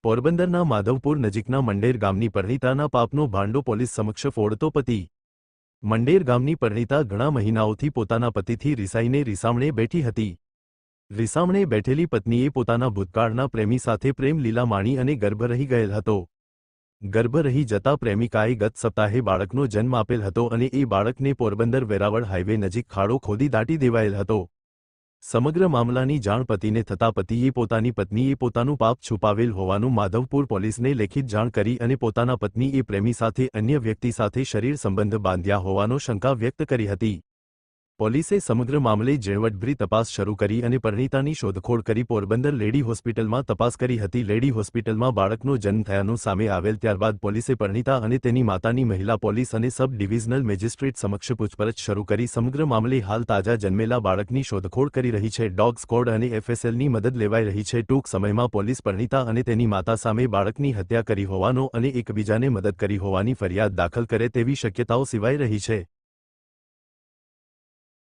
પોરબંદરના માધવપુર નજીકના મંડેર ગામની પરિણીતાના પાપનો ભાંડો પોલીસ સમક્ષ ફોડતો પતિ। મંડેર ગામની પરિણીતા ઘણા મહિનાઓથી પોતાના પતિથી રિસાઈને રીસામણે બેઠી હતી। રીસામણે બેઠેલી પત્નીએ પોતાના ભૂતકાળના પ્રેમી સાથે પ્રેમ લીલા માણી અને ગર્ભ રહી ગયેલ હતો। ગર્ભ રહી જતા પ્રેમિકાએ ગત સપ્તાહે બાળકનો જન્મ આપેલ હતો અને એ બાળકને પોરબંદર વેરાવળ હાઈવે નજીક ખાડો ખોદી દાટી દેવાયેલ હતો। સમગ્ર મામલાની જાણ પતિને થતા પતિએ પોતાની પત્નીએ પોતાનું પાપ છુપાવેલ હોવાનું માધવપુર પોલીસને લેખિત જાણ કરી અને પોતાના પત્નીએ પ્રેમી સાથે અન્ય વ્યક્તિ સાથે શરીર સંબંધ બાંધ્યા હોવાનો શંકા વ્યક્ત કરી હતી। પોલીસે સમગ્ર મામલે ઝીણવટભરી તપાસ શરૂ કરી અને પરિણીતાની શોધખોળ કરી પોરબંદર લેડી હોસ્પિટલમાં તપાસ કરી હતી। લેડી હોસ્પિટલમાં બાળકનો જન્મ થયાનું સામે આવેલ ત્યારબાદ પોલીસે પરિણીતા અને તેની માતાની મહિલા પોલીસ અને સબ ડિવિઝનલ મેજિસ્ટ્રેટ સમક્ષ પૂછપરછ શરૂ કરી સમગ્ર મામલે હાલ તાજા જન્મેલા બાળકની શોધખોળ કરી રહી છે। ડોગ સ્ક્વોડ અને એફએસએલની મદદ લેવાઈ રહી છે। ટૂંક સમયમાં પોલીસ પરિણીતા અને તેની માતા સામે બાળકની હત્યા કરી હોવાનો અને એકબીજાને મદદ કરી હોવાની ફરિયાદ દાખલ કરે તેવી શક્યતાઓ સેવાઈ રહી છે।